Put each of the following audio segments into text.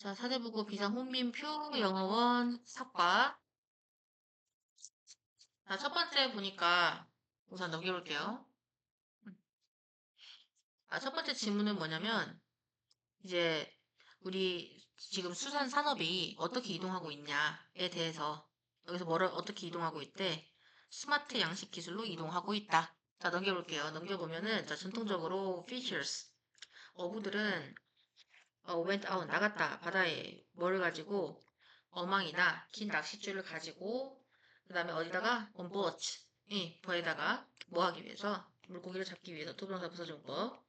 자, 사대부고 비상 홍민표 영어원 삭과. 자, 첫 번째 보니까 우선 넘겨볼게요. 첫 번째 질문은 뭐냐면, 이제 우리 지금 수산 산업이 어떻게 이동하고 있냐에 대해서 여기서 뭐를 어떻게 이동하고 있대? 스마트 양식 기술로 이동하고 있다. 자, 넘겨볼게요. 넘겨보면은, 자, 전통적으로 fishers, 어부들은 went out, 나갔다. 바다에 뭐를 가지고 어망이나 긴 낚싯줄을 가지고 그 다음에 어디다가 on boat, 배에다가 뭐 하기 위해서 물고기를 잡기 위해서 투부정사 부사준 거.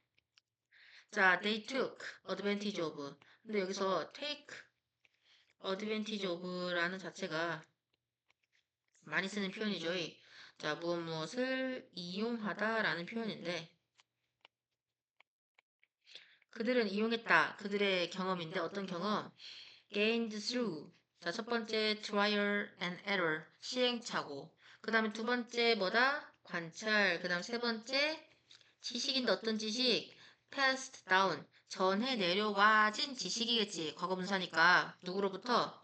자, they took advantage of. 근데 여기서 take advantage of라는 자체가 많이 쓰는 표현이죠. 자, 무엇을 이용하다라는 표현인데 그들은 이용했다. 그들의 경험인데 어떤 경험? gained through. 자, 첫 번째 trial and error. 시행착오. 그 다음에 두 번째 뭐다? 관찰. 그 다음 세 번째 지식인데 어떤 지식? passed down. 전해 내려와진 지식이겠지. 과거 분사니까. 누구로부터?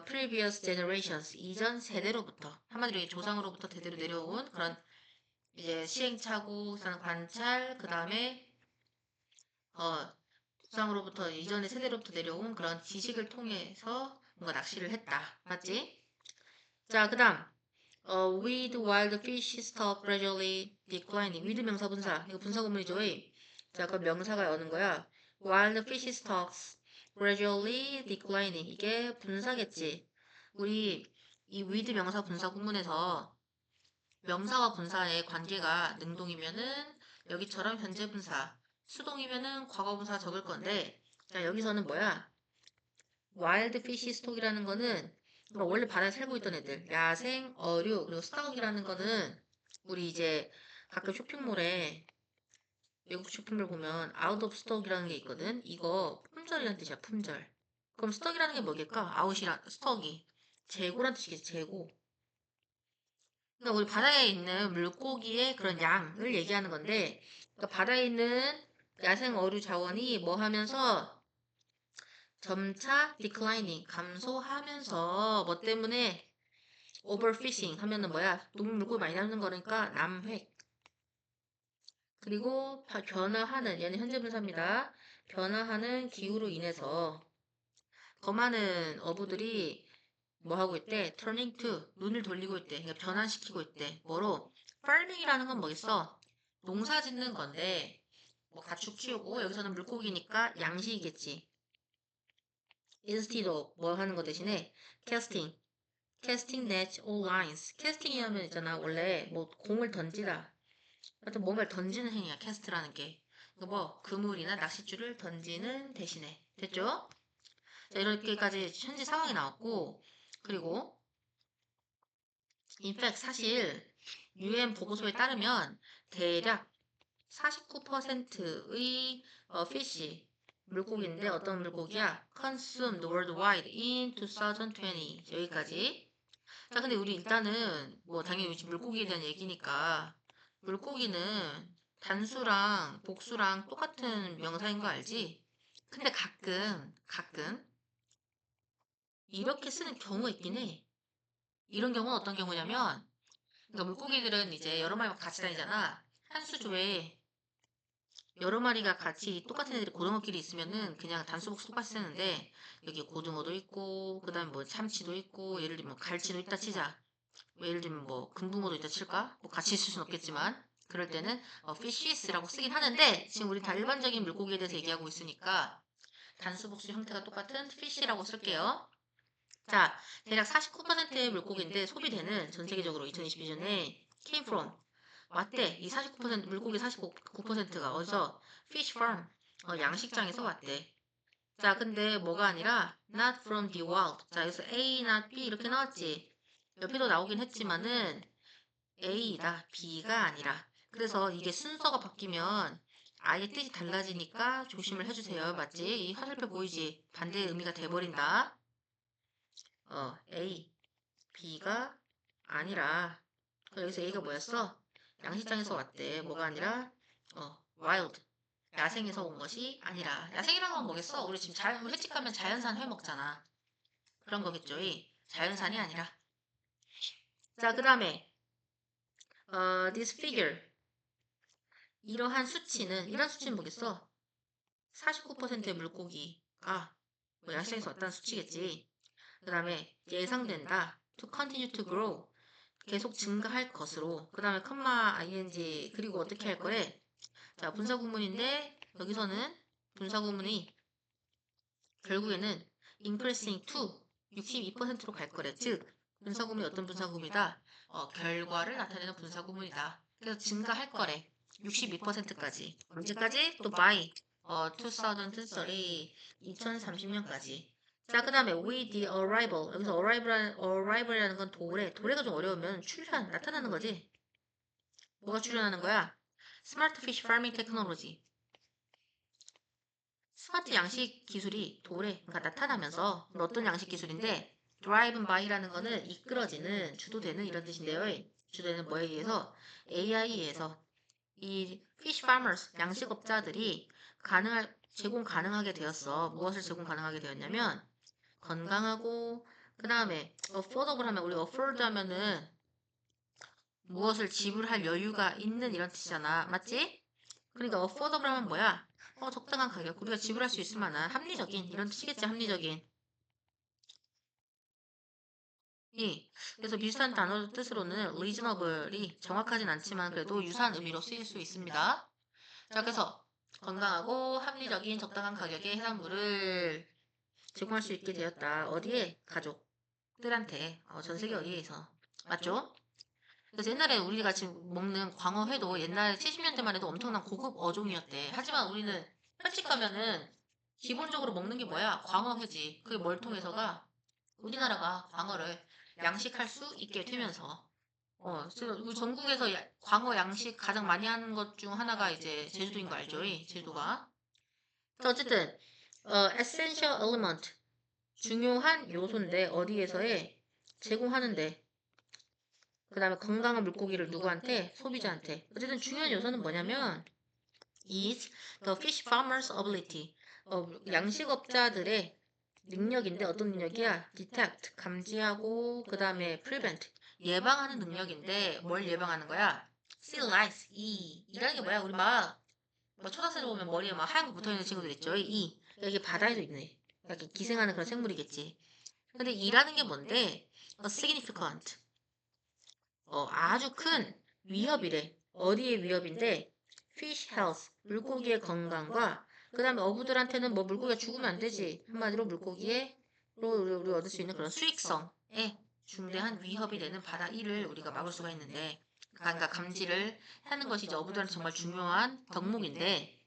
previous generations. 이전 세대로부터. 한마디로 이게 조상으로부터 대대로 내려온 그런 이제 시행착오, 관찰, 그 다음에 조상으로부터 이전의 세대로부터 내려온 그런 지식을 통해서 뭔가 낚시를 했다. 맞지? 자, 그 다음 with wild fish stock gradually declining. with 명사 분사. 이거 분사 구문이죠. 자, 그 명사가 여는 거야. wild fish stocks gradually declining. 이게 분사겠지. 우리 이 with 명사 분사 구문에서 명사와 분사의 관계가 능동이면은 여기처럼 현재 분사, 수동이면은 과거 분사 적을 건데, 자, 여기서는 뭐야? 와일드 피시 스톡이라는 거는 원래 바다에 살고 있던 애들, 야생, 어류, 그리고 스톡이라는 거는 우리 이제 가끔 쇼핑몰에 외국 쇼핑몰 보면 아웃 오브 스톡이라는 게 있거든. 이거 품절이라는 뜻이야, 품절. 그럼 스톡이라는 게 뭐겠까? 아웃이라 스톡이 재고란 뜻이겠지, 재고. 그러니까 우리 바다에 있는 물고기의 그런 양을 얘기하는 건데, 그러니까 바다에 있는 야생 어류 자원이 뭐 하면서 점차 declining, 감소하면서 뭐 때문에 overfishing 하면은 뭐야? 너무 물고기 많이 남는 거니까 남획. 그리고 변화하는, 얘는 현재 분사입니다. 변화하는 기후로 인해서 더 많은 어부들이 뭐 하고 있대? turning to, 눈을 돌리고 있대. 그러니까 변환시키고 있대. 뭐로? farming이라는 건 뭐겠어? 농사 짓는 건데, 뭐 가축 키우고, 여기서는 물고기니까 양식이겠지. instead of 뭐 하는 거 대신에 casting, casting net all lines. casting이 하면 있잖아. 원래 뭐 공을 던지다. 하여튼 뭔가를 던지는 행위야. cast라는 게. 뭐 그물이나 낚싯줄을 던지는 대신에. 됐죠? 자, 이렇게까지 현재 상황이 나왔고, 그리고 in fact 사실 UN 보고서에 따르면 대략 49%의 fish 물고기인데 어떤 물고기야? consumed worldwide in 2020. 여기까지. 자, 근데 우리 일단은 뭐 당연히 요즘 물고기에 대한 얘기니까 물고기는 단수랑 복수랑 똑같은 명사인 거 알지? 근데 가끔 이렇게 쓰는 경우가 있긴 해. 이런 경우는 어떤 경우냐면 그러니까 물고기들은 이제 여러 마리가 같이 다니잖아. 한 수조에 여러 마리가 같이 똑같은 애들이 고등어끼리 있으면은 그냥 단수복수 똑같이 쓰는데 여기 고등어도 있고 그다음에 뭐 참치도 있고 예를 들면 갈치도 있다 치자. 뭐 예를 들면 뭐 금붕어도 있다 칠까? 뭐 같이 있을 순 없겠지만 그럴 때는 fishes라고 쓰긴 하는데 지금 우리 다 일반적인 물고기에 대해서 얘기하고 있으니까 단수복수 형태가 똑같은 fish라고 쓸게요. 자, 대략 49%의 물고기인데 소비되는 전 세계적으로 2022년에 came from 왔대. 이 49% 물고기 49%가 어디서 fish farm 양식장에서 왔대. 자, 근데 뭐가 아니라 not from the wild. 자, 여기서 A, not B 이렇게 나왔지. 옆에도 나오긴 했지만은 A다, B가 아니라. 그래서 이게 순서가 바뀌면 아예 뜻이 달라지니까 조심을 해주세요. 맞지? 이 화살표 보이지? 반대의 의미가 돼버린다. A, B가 아니라 여기서 A가 뭐였어? 양식장에서 왔대. 뭐가 아니라 wild. 야생에서 온 것이 아니라. 야생이라는 건 뭐겠어? 우리 지금 우리 횟집 가면 자연산 회 먹잖아. 그런 거겠죠. 이 자연산이 아니라. 자, 그 다음에 this figure. 이러한 수치는, 이런 수치는 뭐겠어? 49%의 물고기가 뭐 야생에서 왔다는 수치겠지. 그 다음에 예상된다. to continue to grow. 계속 증가할 것으로. 그 다음에 컴마 ing 그리고 어떻게 할 거래? 자, 분사구문인데 여기서는 분사구문이 결국에는 increasing to 62%로 갈 거래. 즉 분사구문이 어떤 분사구문이다? 결과를 나타내는 분사구문이다. 그래서 증가할 거래. 62%까지. 언제까지? 또 by 2030, 2030년까지. 자, 그 다음에 with the arrival. 여기서 arrival이라는 건 도래. 도래가 좀 어려우면 출현, 나타나는 거지. 뭐가 출현하는 거야? 스마트 피쉬 파밍 테크놀로지. 스마트 양식 기술이 도래, 그러니까 나타나면서 어떤 양식 기술인데 driven by라는 거는 이끌어지는, 주도되는 이런 뜻인데요. 주도되는 뭐에 의해서? AI에 의해서 이 fish farmers, 양식업자들이 제공 가능하게 되었어. 무엇을 제공 가능하게 되었냐면 건강하고 그 다음에 affordable 하면 우리 afford 하면은 무엇을 지불할 여유가 있는 이런 뜻이잖아. 맞지? 그러니까 affordable 하면 뭐야? 적당한 가격. 우리가 지불할 수 있을 만한 합리적인 이런 뜻이겠지. 합리적인. 그래서 비슷한 단어 뜻으로는 reasonable이 정확하진 않지만 그래도 유사한 의미로 쓰일 수 있습니다. 자, 그래서 건강하고 합리적인 적당한 가격의 해산물을 제공할 수 있게 되었다. 어디에? 가족들한테. 전 세계 어디에서. 맞죠? 그래서 옛날에 우리가 지금 먹는 광어회도 옛날 70년대만 해도 엄청난 고급 어종이었대. 하지만 우리는 횟집 가면은 기본적으로 먹는 게 뭐야? 광어회지. 그게 뭘 통해서가? 우리나라가 광어를 양식할 수 있게 되면서 그래서 우리 전국에서 광어 양식 가장 많이 하는 것 중 하나가 이제 제주도인 거 알죠? 제주도가. 어쨌든 essential element 중요한 요소인데 어디에서에 제공하는데 그 다음에 건강한 물고기를 누구한테? 소비자한테. 어쨌든 중요한 요소는 뭐냐면 is the fish farmer's ability. 양식업자들의 능력인데 어떤 능력이야? detect, 감지하고 그 다음에 prevent, 예방하는 능력인데 뭘 예방하는 거야? sea lice, 이라는 게 뭐야? 우리 뭐 초등학생 보면 머리에 막 하얀 거 붙어있는 친구들 있죠? 여기 바다에도 있네. 약간 기생하는 그런 생물이겠지. 근데 이라는 게 뭔데? a significant, 아주 큰 위협이래. 어디의 위협인데? fish health, 물고기의 건강과 그 다음에 어부들한테는 뭐 물고기가 죽으면 안 되지. 한마디로 물고기의 우리 얻을 수 있는 그런 수익성에 중대한 위협이 되는 바다 일을 우리가 막을 수가 있는데 그러니까 감지를 하는 것이 이제 어부들한테 정말 중요한 덕목인데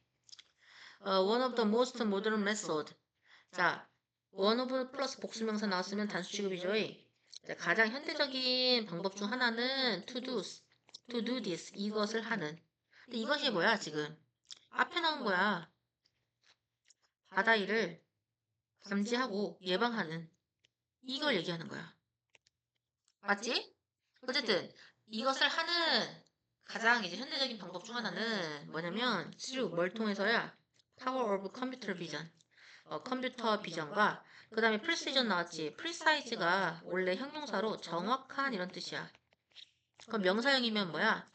one of the most modern method. 자, one of 플러스 복수명사 나왔으면 단수 취급이죠. 자, 가장 현대적인 방법 중 하나는 to do this, 이것을 하는. 근데 이것이 뭐야, 지금? 앞에 나온 거야. 바다 일을 감지하고 예방하는. 이걸 얘기하는 거야. 맞지? 어쨌든, 이것을 하는 가장 이제 현대적인 방법 중 하나는 뭐냐면, through, 뭘 통해서야? Power of Computer Vision. 컴퓨터 비전과 그 다음에 precision 나왔지. precise가 원래 형용사로 정확한 이런 뜻이야. 그럼 명사형이면 뭐야?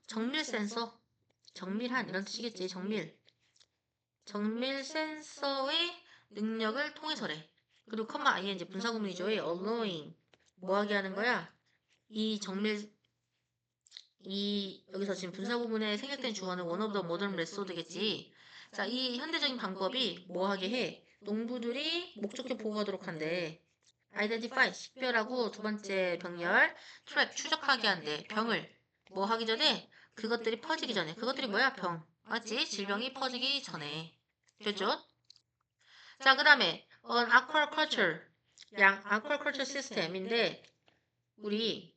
정밀 센서. 정밀한 이런 뜻이겠지. 정밀 센서의 능력을 통해서래. 그리고 컴마 ing 분사구문이죠. allowing 뭐하게 하는 거야? 여기서 지금 분사구문에 생략된 주어는 one of the modern method겠지. 자, 이 현대적인 방법이 뭐하게 해? 농부들이 목적지 보호하도록 한대. identify, 식별하고 두 번째 병렬, track, 추적하게 한대. 병을 뭐 하기 전에? 그것들이 퍼지기 전에. 그것들이 뭐야? 병. 맞지? 질병이 퍼지기 전에. 됐죠? 자, 그 다음에 aquaculture, aquaculture 시스템인데 우리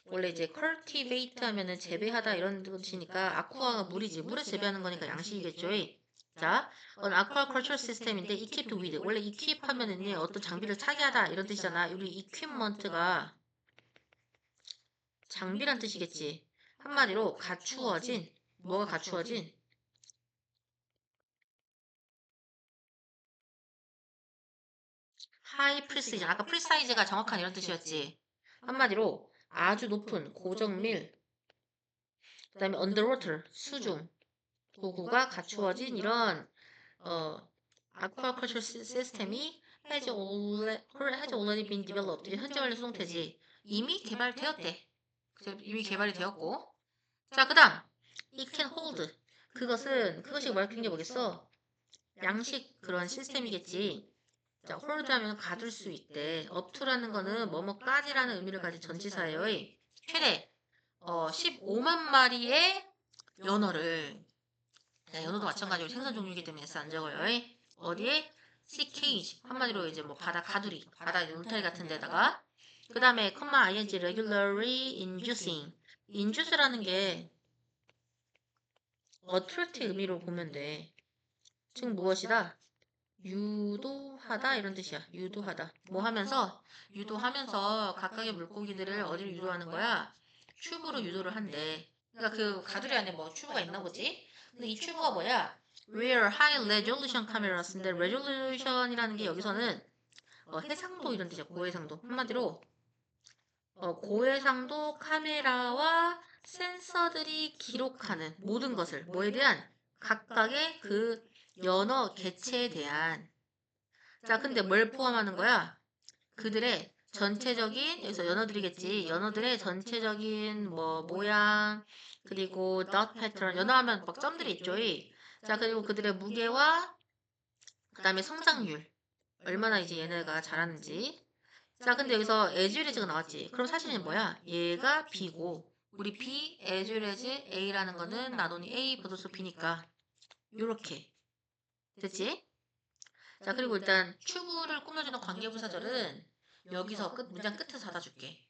원래 이제 cultivate 하면은 재배하다 이런 뜻이니까 aqua가 물이지. 물에 재배하는 거니까 양식이겠죠. 자, aquaculture 시스템인데 equipped with 원래 equip 하면은 어떤 장비를 차게 하다 이런 뜻이잖아. 우리 equipment가 장비란 뜻이겠지. 한마디로 갖추어진 뭐가 갖추어진 high precision. 아까 precise가 정확한 이런 뜻이었지. 한마디로 아주 높은 고정밀, 그 다음에 underwater, 수중, 도구가 갖추어진 이런 aquaculture 시스템이 has already been developed. 현재 완료 수동태지. 이미 개발되었대. 이미 개발이 되었고. 자, 그 다음. It can hold. 그것이 뭐야? 굉장히 뭐겠어? 양식 그런 시스템이겠지. 자, hold 하면 가둘 수 있대. up to라는 거는 뭐뭐까지라는 의미를 가진 전치사예요. 최대 15만 마리의 연어를. 자, 연어도 마찬가지로 생선 종류이기 때문에 S 안 적어요. 어디에? sea cage. 한마디로 이제 뭐 바다 가두리, 바다 울타리 같은 데다가. 그 다음에 comma ing regularly inducing. induce라는 게 attract 의미로 보면 돼. 즉 무엇이다? 유도하다 이런 뜻이야. 유도하다. 뭐 하면서? 유도하면서 각각의 물고기들을 어디로 유도하는 거야? 튜브로 유도를 한대. 그러니까 그 가두리 안에 뭐 튜브가 있나 보지? 근데 이 튜브가 뭐야? Where high resolution cameras인데 resolution이라는 게 여기서는 해상도 이런 뜻이야. 고해상도. 한마디로 고해상도 카메라와 센서들이 기록하는 모든 것을 뭐에 대한 각각의 그 연어 개체에 대한 자 근데 뭘 포함하는 거야? 그들의 전체적인 여기서 연어들이겠지. 연어들의 전체적인 뭐 모양 그리고 dot pattern 연어하면 막 점들이 있죠. 자 그리고 그들의 무게와 그 다음에 성장률 얼마나 이제 얘네가 자라는지 자, 근데 여기서 as well as가 나왔지. 그럼 사실은 뭐야? 얘가 B고 우리 B as well as A라는 거는 나누니 A 보도수 B니까 요렇게 됐지? 자, 그리고 일단 튜브를 꾸며주는 관계부사절은 여기서 문장 끝에서 닫아줄게.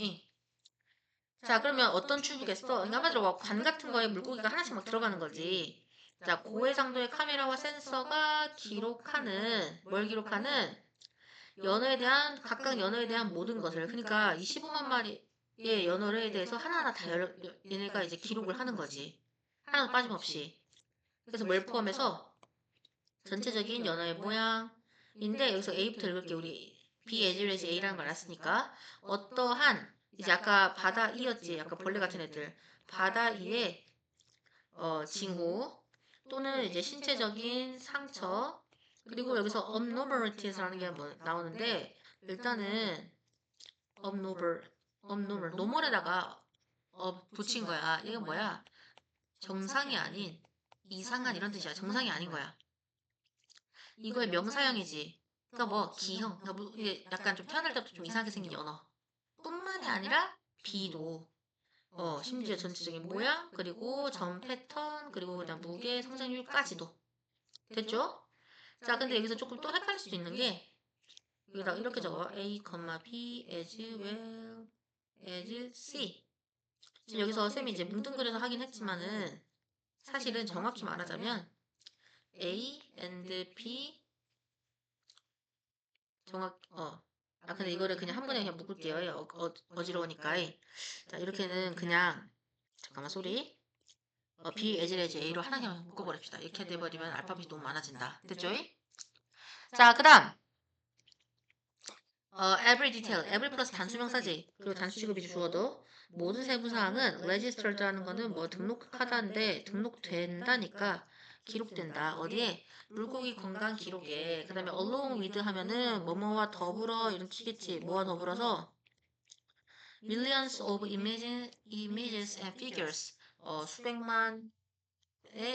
응. 자, 그러면 어떤 튜브겠어? 그러니까 한마디로 관 같은 거에 물고기가 하나씩 막 들어가는 거지. 자, 고해상도의 카메라와 센서가 기록하는 뭘 기록하는 각각 연어에 대한 모든 것을 그러니까 이 15만 마리의 연어에 대해서 하나하나 다 얘네가 이제 기록을 하는 거지. 하나도 빠짐없이. 그래서 뭘 포함해서 전체적인 연어의 모양인데 여기서 A부터 읽을게. 우리 B, as well as A라는 걸 알았으니까 어떠한 이제 아까 바다 이였지. 아까 벌레 같은 애들. 바다 이의 징후 또는 이제 신체적인 상처 그리고 여기서 abnormalites라는 게 뭐 나오는데 일단은 노멀에다가 붙인 거야. 이게 뭐야? 정상이 아닌 이상한 이런 뜻이야. 정상이 아닌 거야. 이거의 명사형이지. 그러니까 뭐 기형, 그러니까 뭐 이게 약간 좀 태어날 때부터 좀 이상하게 생긴 언어. 뿐만이 아니라 비도 심지어 전체적인 모양 그리고 점 패턴 그리고 그다음 무게 성장률까지도 됐죠? 자, 근데 여기서 조금 또 헷갈릴 수도 있는 게 여기다가 이렇게 적어. A, B as well as C. 지금 여기서 쌤이 이제 뭉뚱그려서 하긴 했지만은 사실은 정확히 말하자면 A and B 근데 이거를 그냥 한 번에 그냥 묶을게요. 어지러우니까. 자, 이렇게는 그냥 잠깐만 소리. B as well as A로 하나 그냥 묶어버립시다. 이렇게 돼버리면 알파벳이 너무 많아진다. 됐죠? 자, 그 다음 every detail, every 플러스 단수명사지. 그리고 단수식을 주어도 모든 세부사항은 registered라는 거는 뭐 등록하다인데 등록된다니까 기록된다. 어디에? 물고기 건강 기록에. 그 다음에 along with 하면은 뭐뭐와 더불어 이런 뜻이겠지. 뭐와 더불어서 millions of images and figures. 수백만의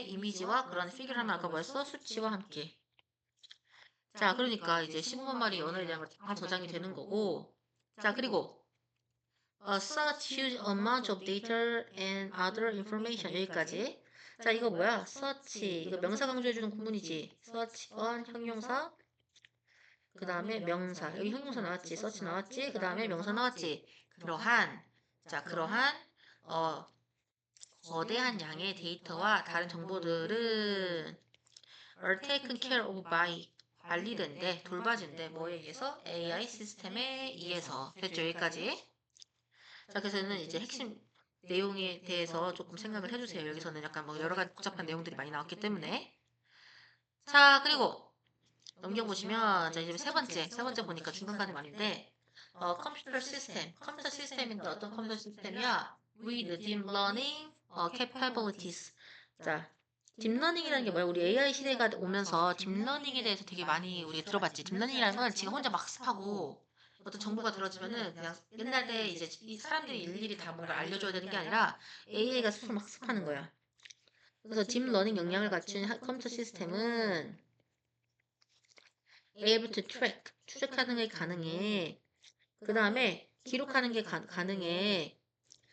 이미지와 그런 figure 하면 아까 뭐였어? 수치와 함께. 자, 그러니까 이제 15만 마리 연어에 대한 거 다 저장이 되는 거고. 자, 그리고 such huge amount of data and other information 여기까지. 자, 이거 뭐야? such 이거 명사 강조해주는 구문이지. such on 형용사 그 다음에 명사 여기 형용사 나왔지. such 나왔지. 그 다음에 명사 나왔지. 그러한 거대한 양의 데이터와 다른 정보들은 are taken care of by 관리된대, 돌봐준대. 뭐에 의해서? AI 시스템에 의해서. 됐죠? 여기까지. 자, 그래서는 이제 핵심 내용에 대해서 조금 생각을 해주세요. 여기서는 약간 뭐 여러 가지 복잡한 내용들이 많이 나왔기 때문에. 자, 그리고 넘겨보시면 자 이제 세 번째 보니까 중간까지 말인데 컴퓨터 시스템인데 어떤 컴퓨터 시스템이야? With deep learning capabilities. 자, 딥러닝이라는 게 뭐야? 우리 AI 시대가 오면서 딥러닝에 대해서 되게 많이 우리 들어봤지. 딥러닝이라는 건 지가 혼자 막 학습하고 어떤 정보가 들어지면은 그냥 옛날에 이제 이 사람들이 일일이 다 뭔가 알려줘야 되는 게 아니라 AI가 스스로 막 학습하는 거야. 그래서 딥러닝 역량을 갖춘 컴퓨터 시스템은 able to track, 추적하는 게 가능해. 그 다음에 기록하는 게 가능해.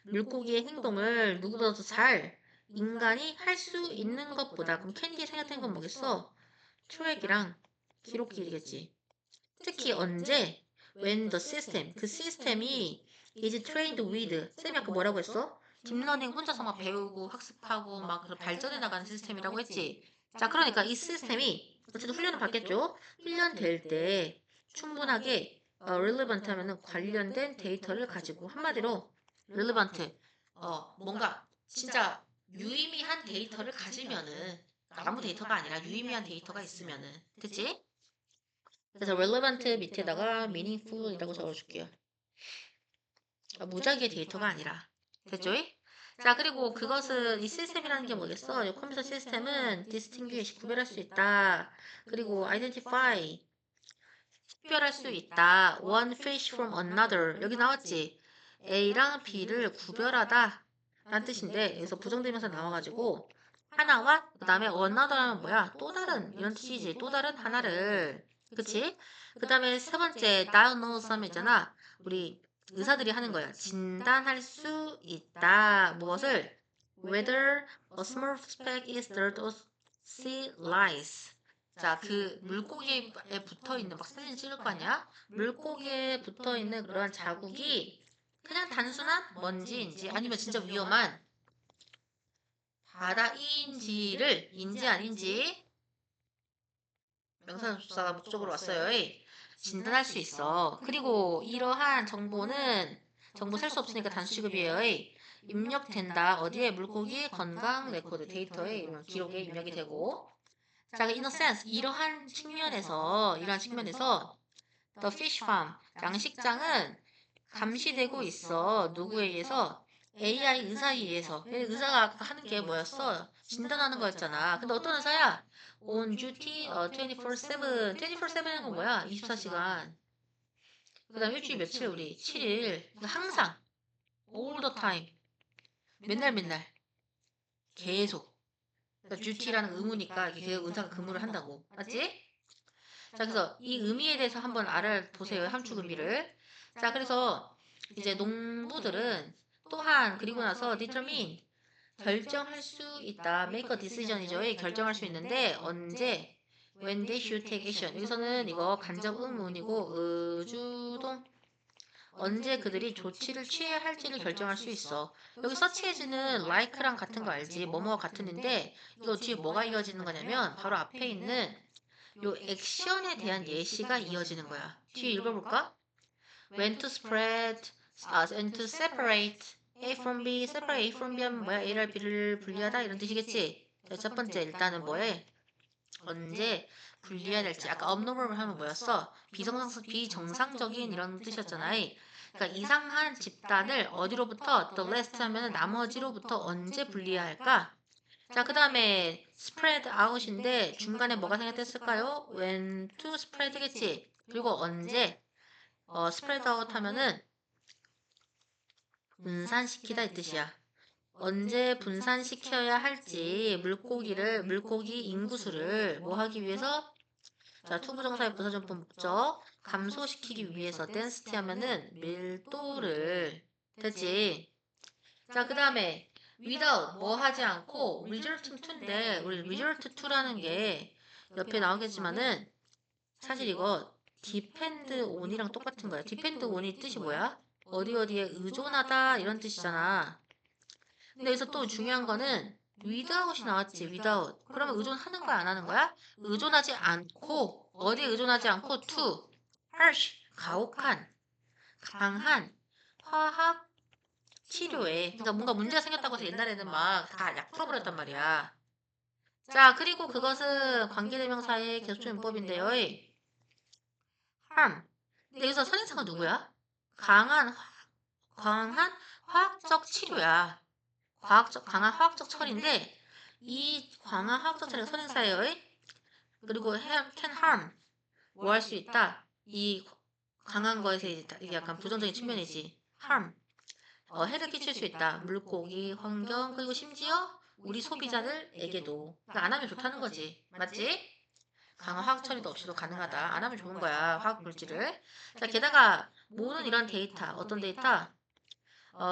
물고기의 행동을 누구보다도 잘 인간이 할 수 있는 것보다. 그럼 캔디 생각한 건 뭐겠어? 트랙이랑 기록기겠지. 특히 언제? When the system, 그 시스템이 is trained with. 쌤이 아까 뭐라고 했어? 딥러닝 혼자서 막 배우고 학습하고 막 발전해 나가는 시스템이라고 했지. 자, 그러니까 이 시스템이 어쨌든 훈련을 받겠죠. 훈련될 때 충분하게 relevant 하면은 관련된 데이터를 가지고 한마디로 relevant 뭔가 진짜 유의미한 데이터를 가지면은 아무 데이터가 아니라 유의미한 데이터가 있으면은 됐지? 그래서 relevant 밑에다가 meaningful이라고 적어줄게요. 무작위의 데이터가 아니라 됐죠? 자, 그리고 그것은 이 시스템이라는 게 뭐겠어? 이 컴퓨터 시스템은 distinguish, 구별할 수 있다. 그리고 identify, 식별할 수 있다. one fish from another. 여기 나왔지? A랑 B를 구별하다 라는 뜻인데 여기서 부정되면서 나와가지고 하나와 그 다음에 another는 뭐야? 또 다른 이런 뜻이지. 또 다른 하나를 그치? 그 다음에 세 번째 diagnose 하면 있잖아. 우리 의사들이 하는 거야. 진단할 수 있다. 무엇을? Whether a small speck is dirt or sea lice. 자, 그 물고기에 붙어 있는 막 사진 찍을 거 아니야? 물고기에 붙어 있는 그러한 자국이 그냥 단순한 먼지인지 아니면 진짜 위험한 바다인지를 인지 아닌지 명사접수사가 목적으로 왔어요. 진단할 수 있어. 그리고 이러한 정보는 정보 셀 수 없으니까 단수 취급이에요. 입력된다. 어디에? 물고기 건강 레코드 데이터에 이런 기록에 입력이 되고 자, in a sense 이러한 측면에서 the fish farm 양식장은 감시되고 있어. 누구에 의해서? AI 의사에 의해서. 의사가 아까 하는 게 뭐였어? 진단하는 거였잖아. 근데 어떤 의사야? On duty 24/7. 24/7은 건 뭐야? 24시간. 그 다음 일주일 며칠 우리? 7일. 그러니까 항상 all the time. 맨날 맨날. 계속. 그러니까 duty라는 의무니까 이게 의사가 근무를 한다고. 맞지? 자, 그래서 이 의미에 대해서 한번 알아보세요. 함축 의미를. 자, 그래서 이제 농부들은 또한 그리고 나서 determine 결정할 수 있다. make a decision이죠. 결정할 수 있는데 언제? when they should take action. 여기서는 이거 간접 의문이고 의주동 언제 그들이 조치를 취해야 할지를 결정할 수 있어. 여기 서치해지는 like랑 같은 거 알지? 뭐뭐와 같은인데 이거 뒤에 뭐가 이어지는 거냐면 바로 앞에 있는 요 액션에 대한 예시가 이어지는 거야. 뒤에 읽어볼까? When to spread, and to separate A from B, separate A from B 하면 뭐야? A랑 B를 분리하다 이런 뜻이겠지? 자, 첫 번째 일단은 뭐해? 언제 분리해야 될지. 아까 abnormal 하면 뭐였어? 비정상적인 이런 뜻이었잖아. 그러니까 이상한 집단을 어디로부터 the rest 하면 나머지로부터 언제 분리해야 할까? 자, 그 다음에 spread out인데 중간에 뭐가 생략됐을까요? when to spread겠지. 그리고 언제 spread out 하면은 분산시키다 이 뜻이야. 언제 분산시켜야 할지 물고기 인구수를 뭐 하기 위해서? 자, 투부정사의 부사전법 목적 감소시키기 위해서 density 하면은 밀도를 됐지. 자, 그 다음에 without 뭐 하지 않고 result to인데 우리 result to라는 게 옆에 나오겠지만은 사실 이거 depend on이랑 똑같은 거야. depend on이 뜻이 뭐야? 어디 어디에 의존하다 이런 뜻이잖아. 근데 여기서 또 중요한 거는 without이 나왔지. without. 그러면 의존하는 거야 안 하는 거야? 의존하지 않고 어디에 의존하지 않고 to harsh 가혹한 강한 화학 치료에 그러니까 뭔가 문제가 생겼다고 해서 옛날에는 막 다 약 풀어버렸단 말이야. 자, 그리고 그것은 관계대명사의 계속적용법인데요. harm. 근데 여기서 선행사가 누구야? 강한 화학적 치료야. 강한 화학적 처리인데 이 강한 화학적 처리가 선행사예요. 그리고 can harm. 뭐 할 수 있다? 이 강한 거에서 이게 약간 부정적인 측면이지. harm. 해를 끼칠 수 있다. 물고기, 환경, 그리고 심지어 우리 소비자들에게도. 그러니까 안 하면 좋다는 거지. 맞지? 강한 화학 처리도 없이도 가능하다. 안 하면 좋은 거야. 화학 물질을. 자, 게다가 모든 이런 데이터, 어떤 데이터?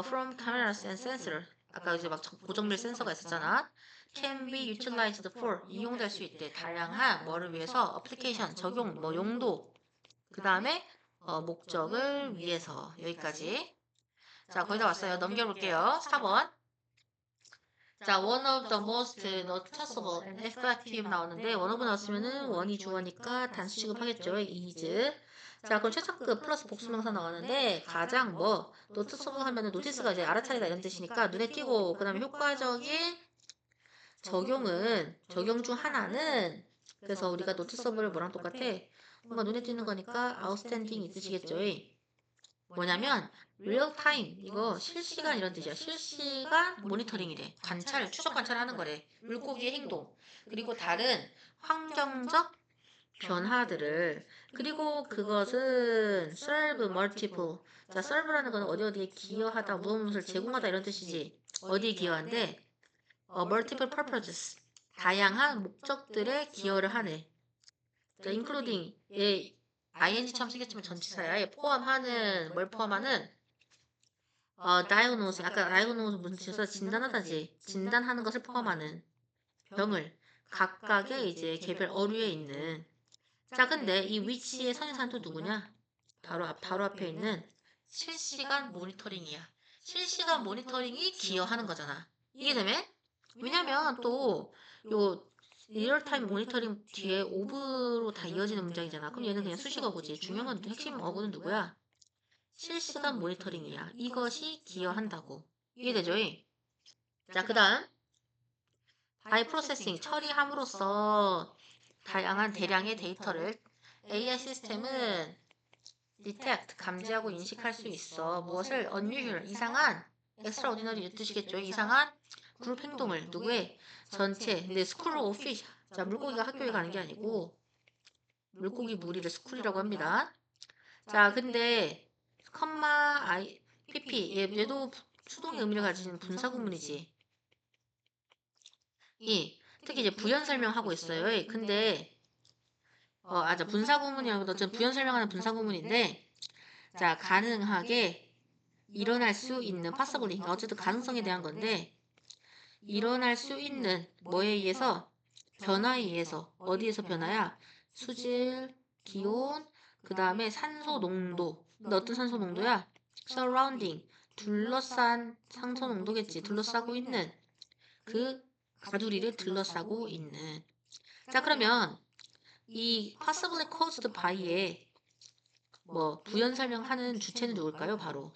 From cameras and sensor. 아까 이제 막 고정밀 센서가 있었잖아. Can be utilized for. 이용될 수 있대. 다양한 뭐를 위해서? application, 적용, 뭐 용도. 그 다음에 목적을 위해서. 여기까지. 자, 거의 다 왔어요. 넘겨볼게요. 4번. 자, one of the most noticeable and effective 나오는데 one of 나왔으면은 원이 주어니까 단수 취급하겠죠. is. 자, 그럼 최상급 플러스 복수명사 나왔는데 가장 뭐 noticeable 하면은 노티스가 이제 알아차리다 이런 뜻이니까 눈에 띄고 그다음에 효과적인 적용 중 하나는 그래서 우리가 noticeable을 뭐랑 똑같아? 뭔가 눈에 띄는 거니까 outstanding 이 뜻이겠죠. 뭐냐면 real time 이거 실시간 이런 뜻이야. 실시간 모니터링이래. 추적 관찰하는 거래. 물고기의 행동 그리고 다른 환경적 변화들을 그리고 그것은 serve multiple 자 serve라는 건 어디에 기여하다 무엇을 제공하다 이런 뜻이지. 어디에 기여한데 multiple purposes 다양한 목적들에 기여를 하네. 자, including ing처럼 쓰겠지만 전치사야. 포함하는 뭘 포함하는 diagnose 아까 diagnose 무슨 뜻이었어? 진단하다지. 진단하는 것을 포함하는 병을 각각의 이제 개별 어류에 있는 자 근데 이 위치의 선행사는 또 누구냐? 바로 앞에 있는 실시간 모니터링이야. 실시간 모니터링이 기여하는 거잖아. 이해되면? 왜냐면 또 요 리얼타임 모니터링 뒤에 오브로 다 이어지는 문장이잖아. 그럼 얘는 그냥 수식어고지. 중요한 건 핵심 어구는 누구야? 실시간 모니터링이야. 이것이 기여한다고. 이해되죠? 자, 그 다음 바이 프로세싱 처리함으로써 다양한 대량의 데이터를 AI 시스템은 detect 감지하고 인식할 수 있어. 무엇을 unusual 이상한 extraordinary 뜻이겠죠. 이상한 그룹 행동을 누구의 전체 근데 school of fish 자 물고기가 학교에 가는 게 아니고 물고기 무리를 스쿨이라고 합니다. 자 근데 컴마 pp 얘도 수동의 의미를 가지는 분사구문이지. 특히 이제 부연 설명하고 있어요. 근데 자 분사구문이라고 어쨌든 부연 설명하는 분사구문인데 자 가능하게 일어날 수 있는 possibly 그러니까 어쨌든 가능성에 대한 건데 일어날 수 있는 뭐에 의해서 변화에 의해서 어디에서 변화야? 수질, 기온, 그 다음에 산소 농도. 근데 어떤 산소 농도야? surrounding 둘러싼 산소 농도겠지. 둘러싸고 있는 그 가두리를 둘러싸고 있는. 자 그러면 이 possibly caused by에 뭐 부연 설명하는 주체는 누굴까요? 바로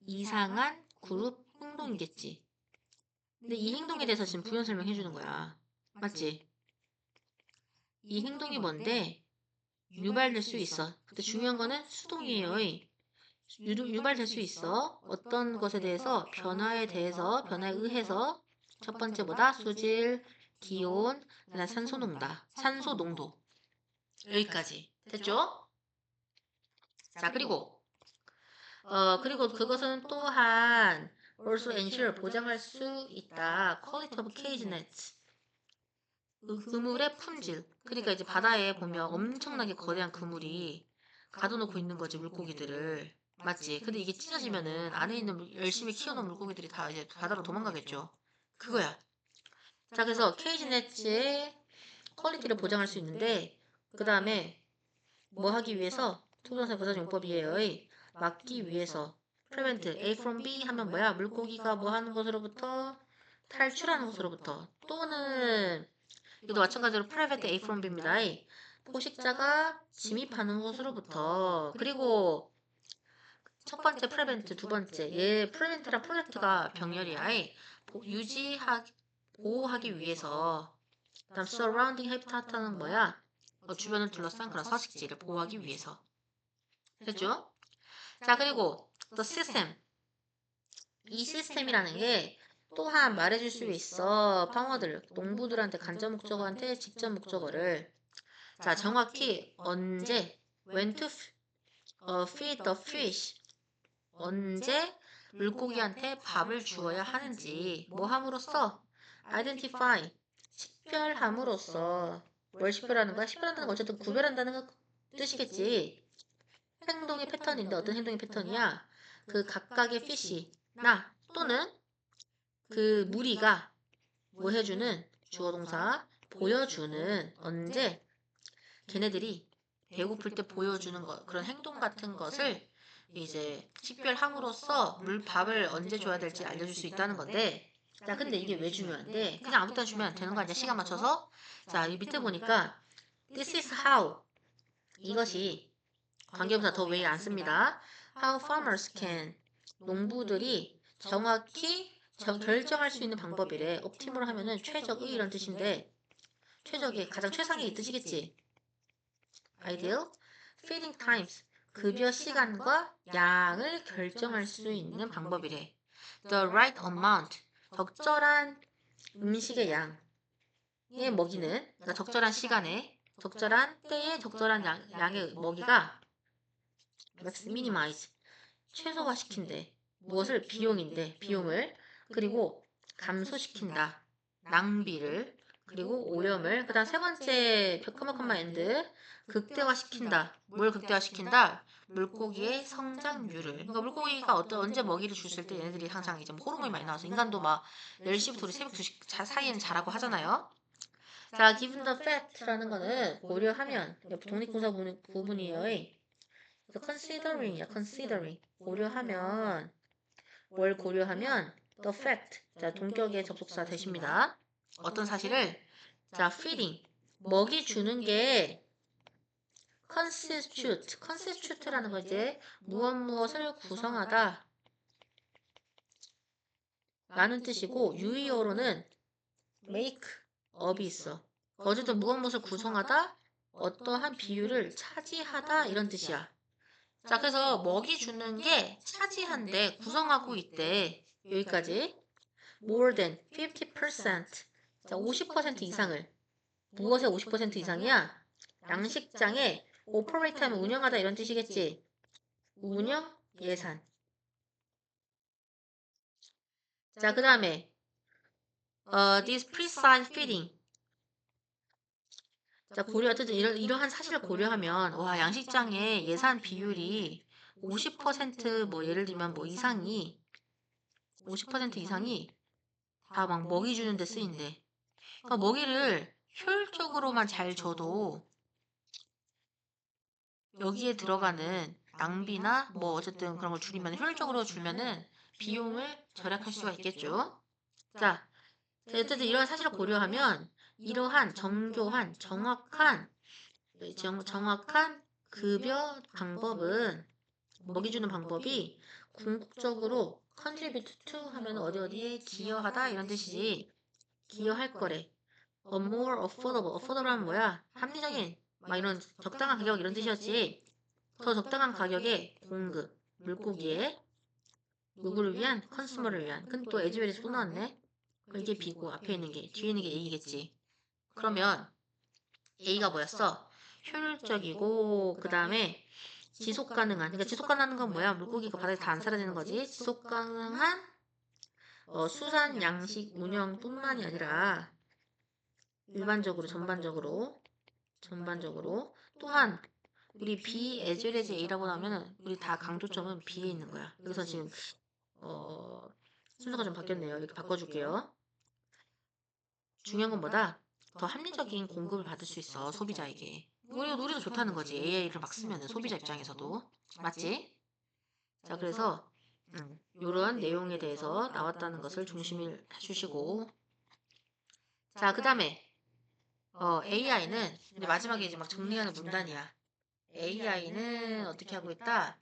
이상한 그룹 행동이겠지. 근데 이 행동에 대해서 지금 부연 설명해 주는 거야. 맞지? 이 행동이 뭔데? 유발될 수 있어. 근데 중요한 거는 수동이에요. 유발될 수 있어. 어떤 것에 대해서? 변화에 의해서 첫 번째보다 수질, 기온, 그다음 산소 농도. 여기까지. 됐죠? 자, 그리고 그것은 또한 also ensure 보장할 수 있다. quality of cage nets. 그물의 품질. 그러니까 이제 바다에 보면 엄청나게 거대한 그물이 가둬놓고 있는 거지, 물고기들을. 맞지? 근데 이게 찢어지면은 안에 있는 열심히 키워놓은 물고기들이 다 이제 바다로 도망가겠죠. 그거야. 자, 그래서 케이지 네츠의 퀄리티를 보장할 수 있는데, 그 다음에 뭐 하기 위해서? 투부정사 부사용법이에요. 막기 위해서. prevent A from B 하면 뭐야? 물고기가 뭐 하는 것으로부터 탈출하는 것으로부터 또는 이것도 마찬가지로 private A from B입니다. 포식자가 침입하는 곳으로부터 그리고 첫 번째 prevent 두 번째 얘 prevent랑 protect가 병렬이야. 보호하기 위해서 다음 surrounding habitat는 뭐야? 주변을 둘러싼 그런 서식지를 보호하기 위해서. 됐죠? 자, 그리고 the system. 이 시스템이라는 게 또한 말해줄 수 있어. 방어들, 농부들한테 간접 목적어한테 직접 목적어를. 자, 정확히 언제, when to feed the fish. 언제 물고기한테 밥을 주어야 하는지, 뭐 함으로써, identify, 식별함으로써, 뭘 식별하는 거야? 식별한다는 건 어쨌든 구별한다는 뜻이겠지. 행동의 패턴인데 어떤 행동의 패턴이야? 그 각각의 fish나 또는 그 무리가 뭐 해주는 주어 동사 보여주는 언제 걔네들이 배고플 때 보여주는 것 그런 행동 같은 것을 이제 식별함으로써 밥을 언제 줘야 될지 알려줄 수 있다는 건데 자 근데 이게 왜 중요한데 그냥 아무 때나 주면 되는 거 아니야 시간 맞춰서 자 이 밑에 보니까 this is how 이것이 관계부사 더 왜 안 씁니다 how farmers can 농부들이 정확히 결정할 수 있는 방법이래 옵티멀 하면은 최적의 이런 뜻인데 최적의 가장 최상의 이 뜻이겠지 ideal feeding times 급여 시간과 양을 결정할 수 있는 방법이래. The right amount 적절한 음식의 양에 먹이는 그러니까 적절한 시간에 적절한 때에 적절한 양의 먹이가 minimize 최소화시킨대. 무엇을 비용인데 비용을 그리고 감소시킨다. 낭비를 그리고 오염을 그다음 세 번째 컴마 엔드 극대화시킨다. 뭘 극대화시킨다? 물고기의 성장률을. 그러니까 물고기가 언제 먹이를 줬을 때 얘네들이 항상 이제 뭐 호르몬이 많이 나와서 인간도 막 10시부터 우리 새벽 2시 사이에는 자라고 하잖아요. 자, given the fact라는 거는 고려하면 독립군사 구분이에요. considering 고려하면 뭘 고려하면 the fact 자 동격의 접속사 되십니다. 어떤 사실을 자 feeding 먹이 주는 게 constitute라는 거 이제 무엇을 구성하다 라는 뜻이고 유의어로는 make up이 있어. 어쨌든 무엇을 구성하다 어떠한 비율을 차지하다 이런 뜻이야. 자, 그래서 먹이 주는 게 차지한대, 구성하고 있대. 여기까지. more than 50%. 자, 50% 이상을. 무엇의 50% 이상이야? 양식장에 operate 하면 운영하다 이런 뜻이겠지. 운영, 예산. 자, 그 다음에 this precise feeding. 자, 어쨌든 이러한 사실을 고려하면 와, 양식장의 예산 비율이 50% 예를 들면 이상이 50% 이상이 다 막 먹이 주는 데 쓰인대. 그러니까 먹이를 효율적으로만 잘 줘도 여기에 들어가는 낭비나 어쨌든 그런 걸 줄이면 효율적으로 줄면은 비용을 절약할 수가 있겠죠. 자, 어쨌든 이러한 사실을 고려하면 이러한 정교한 정확한 급여 방법은 먹이 주는 방법이 궁극적으로 contribute to 하면 어디에 기여하다 이런 뜻이지. 기여할 거래. more affordable. affordable 하면 뭐야? 합리적인, 이런 적당한 가격 이런 뜻이었지. 더 적당한 가격에 공급, 물고기에 누구를 위한? 컨슈머를 위한. 근데 또 에즈웰에서 또 나왔네. 이게 B고 앞에 있는 게 뒤에 있는 게 A겠지. 그러면 A가 뭐였어? 효율적이고 그 다음에 지속 가능한. 그러니까 지속 가능한 건 뭐야? 물고기가 바다에 다 안 사라지는 거지. 지속 가능한 수산 양식 운영뿐만이 아니라 일반적으로 전반적으로 또한 우리 B as well as A라고 하면은 우리 다 강조점은 B에 있는 거야. 그래서 지금 순서가 좀 바뀌었네요. 이렇게 바꿔줄게요. 중요한 건 뭐다? 더 합리적인 공급을 받을 수 있어 소비자에게. 우리도 좋다는 거지. AI를 막 쓰면은 소비자 입장에서도 맞지? 자 그래서 이런 내용에 대해서 나왔다는 것을 중심을 해주시고 자 그 다음에 AI는 이제 마지막에 이제 막 정리하는 문단이야. AI는 어떻게 하고 있다?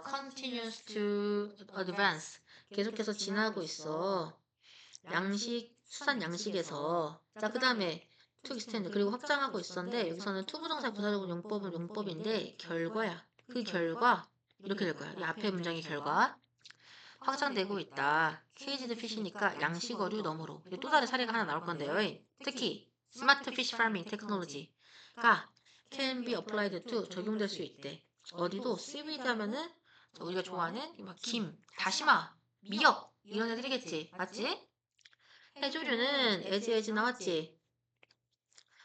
continues to advance. 계속해서 진화하고 있어. 양식 수산 양식에서. 자, 그 다음에 to extend 그리고 확장하고 있었는데 여기서는 투부정사 부사적 용법은 용법인데 결과야. 그 결과 이렇게 될 거야. 이 앞에 문장의 결과 확장되고 있다. 케이지드 피시니까 양식어류 너머로. 또 다른 사례가 하나 나올 건데요. 특히 스마트 피시 파밍 테크놀로지가 can be applied to 적용될 수 있대. 어디도 seaweed 하면은 우리가 좋아하는 막 김, 다시마, 미역 이런 애들이겠지. 맞지? 해조류는 as 나왔지.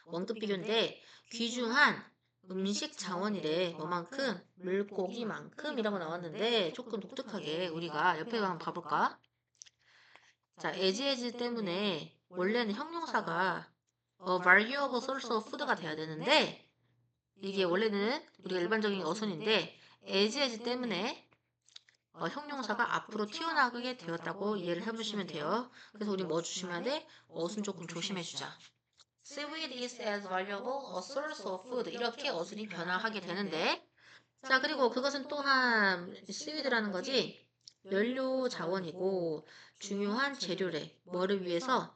원급 비교인데 귀중한 음식 자원이래. 뭐만큼? 물고기만큼이라고 나왔는데 조금 독특하게 우리가 옆에 한번 봐볼까? 자, as 때문에 원래는 형용사가 valuable source of food가 돼야 되는데 이게 원래는 우리가 일반적인 어순인데 as 때문에 형용사가 앞으로 튀어나가게 되었다고 이해를 해보시면 돼요. 그래서 우리 뭐 조심해야 돼? 어순 조금 조심해주자. Seaweed is as valuable a source of food. 이렇게 어순이 변화하게 되는데 자 그리고 그것은 또한 seaweed라는 거지 연료 자원이고 중요한 재료래. 뭐를 위해서?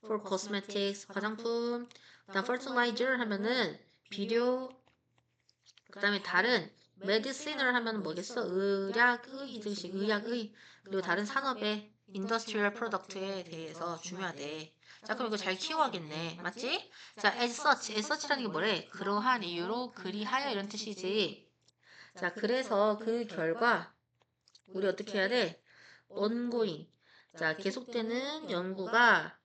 For cosmetics, 화장품, 그다음 fertilizer 하면은 비료, 그다음에 다른 medicine을 하면 뭐겠어? 의약의 듯이 의약의 그리고 다른 산업의 industrial product에 대해서 중요하대. 자 그럼 이거 잘 키워야겠네. 맞지? 자 as such라는 게 뭐래? 그러한 이유로 그리하여 이런 뜻이지. 자 그래서 그 결과 우리 어떻게 해야 돼? ongoing. 자 계속되는 연구가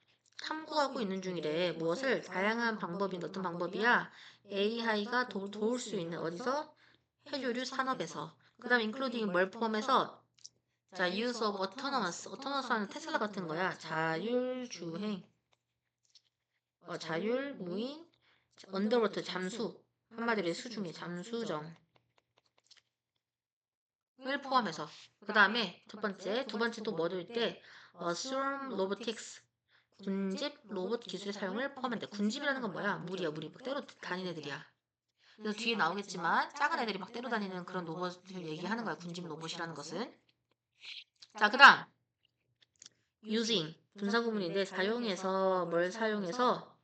탐구하고 있는 중이래. 무엇을? 다양한 방법인데 어떤 방법이야? AI가 도울 수 있는 어디서? 해조류 산업에서. 그 다음 including 뭘 포함해서? 자, use of autonomous. autonomous는 테슬라 같은 거야. 자율주행. 자율무인 언더워터 잠수. 한마디로 수중에 잠수정. 을 포함해서. 그 다음에 첫 번째, 두 번째 또 뭐도 있대? swarm robotics. 군집 로봇 기술의 사용을 포함한다. 군집이라는 건 뭐야? 무리야, 무리. 막 때로 다니는 애들이야. 그래서 뒤에 나오겠지만 작은 애들이 막 때로 다니는 그런 로봇을 얘기하는 거야. 군집 로봇이라는 것은. 자, 그 다음 using 분사구문인데 사용해서 뭘 사용해서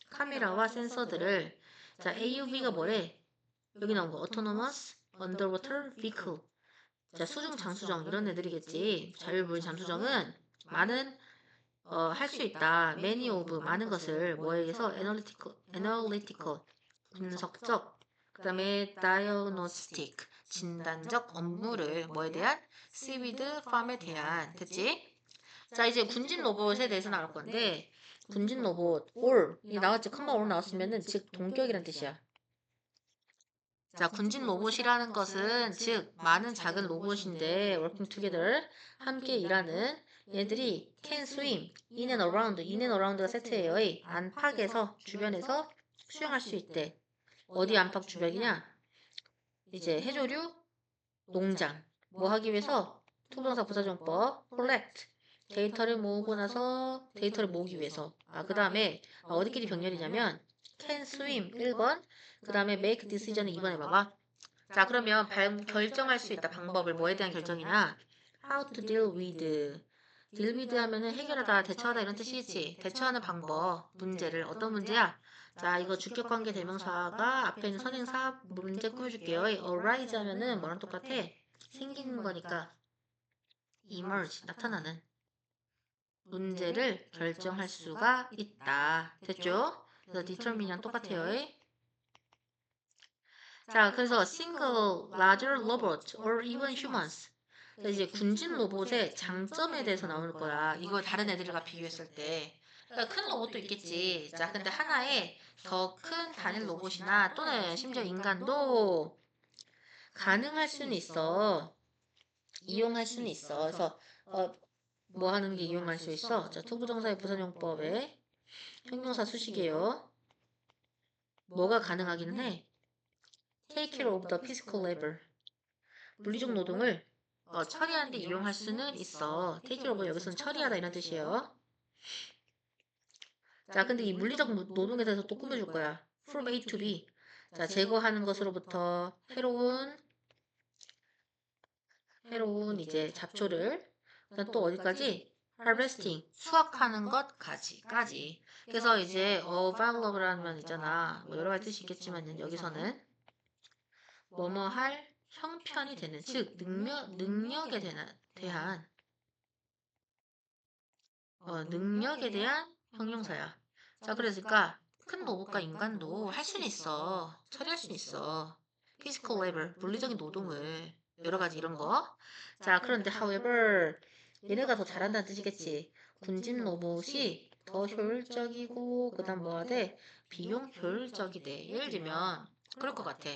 카메라와 센서들을 자 AUV가 뭐래? 여기 나온 거 autonomous underwater vehicle 자 수중 장수정 이런 애들이겠지. 자율무인 잠수정은 많은 할 수 있다. many of 많은 것을 뭐에 의해서 analytical 분석적 그 다음에 diagnostic 진단적 업무를 뭐에 대한 seaweed farm에 대한 됐지? 자 이제 군진 로봇에 대해서 나올 건데 군진 로봇 all 이 나왔지 컴마 all 나왔으면은 즉 동격이란 뜻이야. 자 군진 로봇이라는 것은 즉 많은 작은 로봇인데 working together 함께 일하는 얘들이 can swim in and around가 세트예요. 안팎에서 주변에서 수영할 수 있대. 어디 안팎 주변이냐? 이제 해조류 농장 뭐 하기 위해서 투부정사 부사정법 collect 데이터를 모으고 나서 데이터를 모으기 위해서 그 다음에 어디끼리 병렬이냐면 can swim 1번 그 다음에 make decision을 2번 해봐봐. 자 그러면 결정할 수 있다 방법을 뭐에 대한 결정이냐 how to deal with 하면은 해결하다 대처하다 이런 뜻이지. 대처하는 방법 문제를 어떤 문제야? 자 이거 주격관계 대명사가 앞에 있는 선행사 문제 꾸며줄게요. arise 하면은 뭐랑 똑같아? 생기는 거니까 emerge 나타나는 문제를 결정할 수가 있다. 됐죠? 그래서 determine이랑 똑같아요. 자, 그래서 single, larger robot or even humans. 그래서 이제 군진 로봇의 장점에 대해서 나올 거야. 이걸 다른 애들과 비교했을 때. 그러니까 큰 로봇도 있겠지. 자, 근데 하나의 더 큰 단일 로봇이나 또는 심지어 인간도 가능할 수는 있어. 이용할 수는 있어. 그래서 뭐 하는 게 이용할 수 있어? 자, 투부정사의 부사용법에 형용사 수식이에요. 뭐가 가능하기는 해? Take care of the physical labor. 물리적 노동을 처리하는 데 이용할 수는 있어. Take care of 여기서는 처리하다 이런 뜻이에요. 자, 근데 이 물리적 노동에 대해서 또 꾸며줄 거야. From A to B. 자, 제거하는 것으로부터 해로운 이제 잡초를 그다음 또 어디까지? harvesting, 수확하는 것까지. 그래서 이제 available라는 말 있잖아. 뭐 여러 가지 뜻이 있겠지만 여기서는 뭐뭐 할 형편이 되는, 즉 능력에 대한 능력에 대한 형용사야. 자, 그러니까 큰 로봇과 인간도 할 수는 있어. 처리할 수는 있어. physical labor, 물리적인 노동을. 여러 가지 이런 거. 자, 그런데 however, 얘네가 더 잘한다는 뜻이겠지. 군집 로봇이 더 효율적이고, 그 다음 뭐가 돼? 비용 효율적이대. 예를 들면, 그럴 것 같아.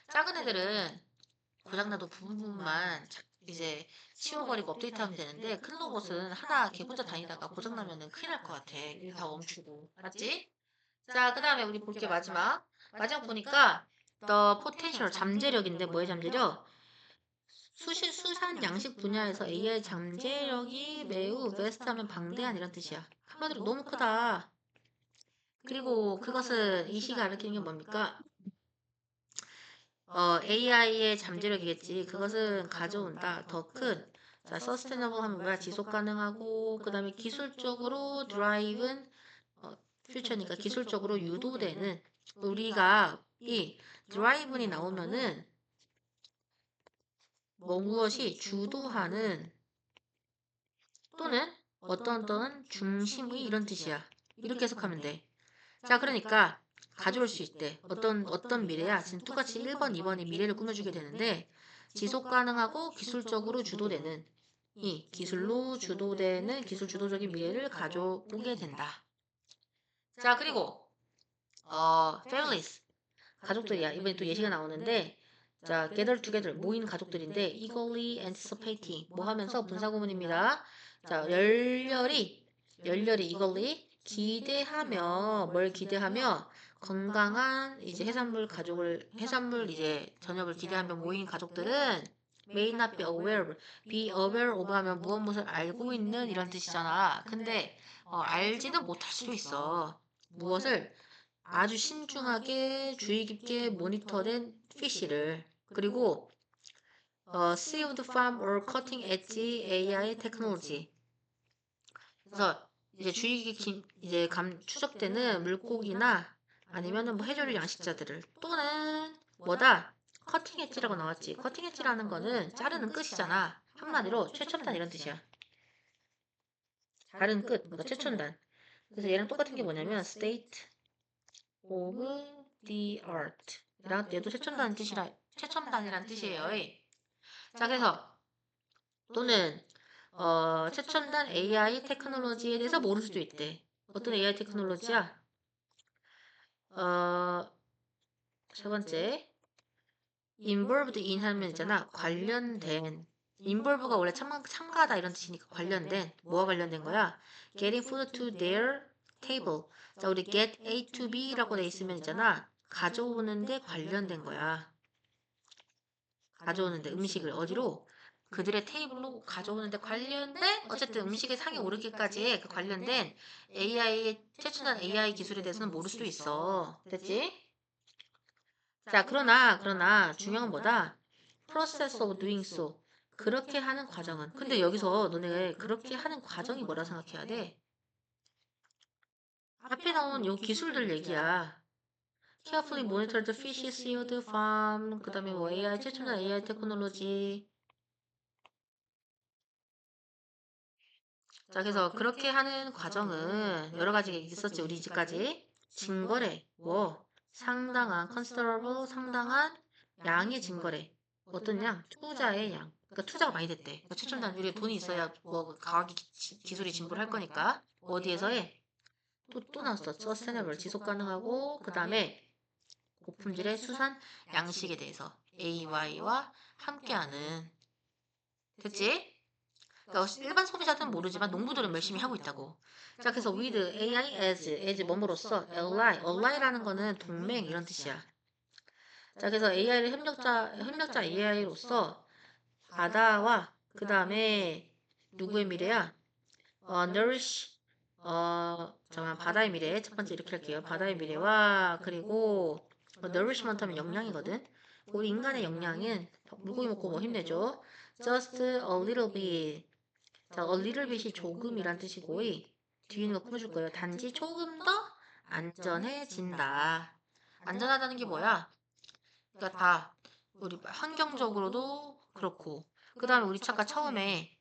작은 애들은 고장나도 부분만 이제 치워버리고 업데이트하면 되는데 큰 로봇은 하나 걔 혼자 다니다가 고장나면은 큰일 날 것 같아. 일 다 멈추고. 맞지? 자, 그 다음에 우리 볼게 마지막. 마지막 보니까 The potential 잠재력인데 뭐의 잠재력? 수산 양식 분야에서 AI 잠재력이 매우 베스트하면 방대한 이런 뜻이야. 한마디로 너무 크다. 그리고 그것은 이 시가 가리키는 게 뭡니까? AI의 잠재력이겠지. 그것은 가져온다. 더 큰. 자, sustainable 하면 뭐야? 지속 가능하고, 그 다음에 기술적으로 drive은, 퓨처니까 기술적으로 유도되는, 우리가 이 drive이 나오면은, 무엇이 주도하는, 또는 어떤 중심의 이런 뜻이야. 이렇게 해석하면 돼. 자, 그러니까, 가져올 수 있대. 어떤 미래야? 지금 똑같이 1번, 2번이 미래를 꾸며주게 되는데, 지속 가능하고 기술적으로 주도되는, 이 기술로 주도되는 기술 주도적인 미래를 가져오게 된다. 자, 그리고, families. 가족들이야. 이번에 또 예시가 나오는데, 자, gather together. 모인 가족들인데, eagerly anticipating. 뭐 하면서 분사구문입니다. 자, 열렬히 eagerly 기대하며, 뭘 기대하며, 건강한 이제 해산물 이제 저녁을 기대하며 모인 가족들은 may not be aware of 하면 무엇을 알고 있는 이런 뜻이잖아. 근데, 알지는 못할 수도 있어. 무엇을? 아주 신중하게 주의 깊게 모니터된 피쉬를. 그리고, sealed farm or cutting edge AI 테크놀로지. 그래서 이제 주의 깊게 이제 추적되는 물고기나 아니면은 뭐 해조류 양식자들을 또는 뭐다? 커팅 엣지라고 나왔지. 커팅 엣지라는 거는 자르는 끝이잖아. 한마디로 최첨단 이런 뜻이야. 자르는 끝, 그러니까 최첨단. 그래서 얘랑 똑같은 게 뭐냐면 state of the art. 얘도 최첨단이란 뜻이에요. 자, 그래서 또는 최첨단 AI 테크놀로지에 대해서 모를 수도 있대. 어떤 AI 테크놀로지야? 세 번째, involved in 하면 있잖아. 관련된. involve가 원래 참가하다 이런 뜻이니까 관련된. 뭐와 관련된 거야? getting food to their table. 자, 우리 get A to B라고 돼 있으면 있잖아. 가져오는데 관련된 거야. 가져오는데 음식을 어디로? 그들의 테이블로 가져오는데 관련된 어쨌든 음식의 상에 오르기까지의 그 관련된 최첨단 AI 기술에 대해서는 모를 수도 있어. 됐지? 자, 그러나 중요한 건 뭐다? process of doing so. 그렇게 하는 과정은. 근데 여기서 너네 그렇게 하는 과정이 뭐라 생각해야 돼? 앞에 나온 요 기술들 얘기야. carefully monitor the fish sealed farm. 그 다음에 뭐 AI, 최첨단 AI 테크놀로지. 자, 그래서 그렇게 하는 과정은 여러 가지가 있었지, 우리 이제까지. 증거래, 뭐, 상당한 양의 증거래. 어떤 양? 투자의 양. 그러니까 투자가 많이 됐대. 그러니까 최첨단 우리 돈이 있어야 뭐 과학이 기술이 진보를 할 거니까. 어디에서의? 또 나왔어. 서스테너블, 지속 가능하고, 그 다음에 고품질의 수산 양식에 대해서 AY와 함께하는. 됐지? 그러니까 일반 소비자들은 모르지만 농부들은 열심히 하고 있다고. 자, 그래서 with AI as 뭐뭐로써 ally라는 거는 동맹 이런 뜻이야. 자, 그래서 AI를 협력자 AI로서 바다와 그 다음에 누구의 미래야? nourish 잠깐 바다의 미래 첫 번째 이렇게 할게요. 바다의 미래와 그리고 nourishment 하면 영양이거든. 우리 인간의 영양은 물고기 먹고 뭐 힘내죠? Just a little bit 자, a little bit이 조금이란 뜻이고 뒤에 있는 거 풀어줄 거예요. 단지 조금 더 안전해진다. 안전하다는 게 뭐야? 그러니까 다 우리 환경적으로도 그렇고 그 다음에 우리 아까 처음에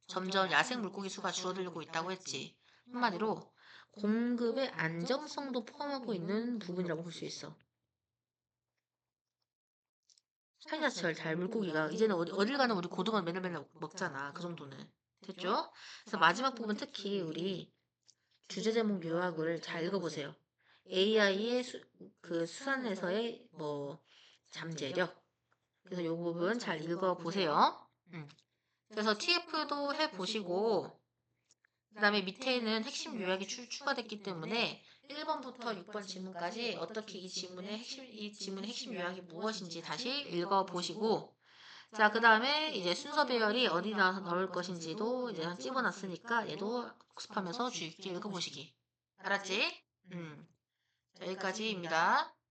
점점 야생 물고기 수가 줄어들고 있다고 했지. 한마디로 공급의 안정성도 포함하고 있는 부분이라고 볼 수 있어. 살자철 달 물고기가 이제는 어딜 가나 우리 고등어 맨날 먹잖아. 그 정도는. 됐죠? 그래서 마지막 부분 특히 우리 주제 제목 요약을 잘 읽어보세요. AI의 그 수산에서의 뭐 잠재력. 그래서 요 부분 잘 읽어보세요. 그래서 TF도 해보시고 그 다음에 밑에는 핵심 요약이 추가됐기 때문에 1번부터 6번 질문까지 어떻게 이 지문의 핵심 요약이 무엇인지 다시 읽어보시고 자, 그 다음에 이제 순서 배열이 어디다 넣을 것인지도 이제 집어놨으니까 얘도 복습하면서 주의 깊게 읽어보시기. 알았지? 자, 여기까지입니다.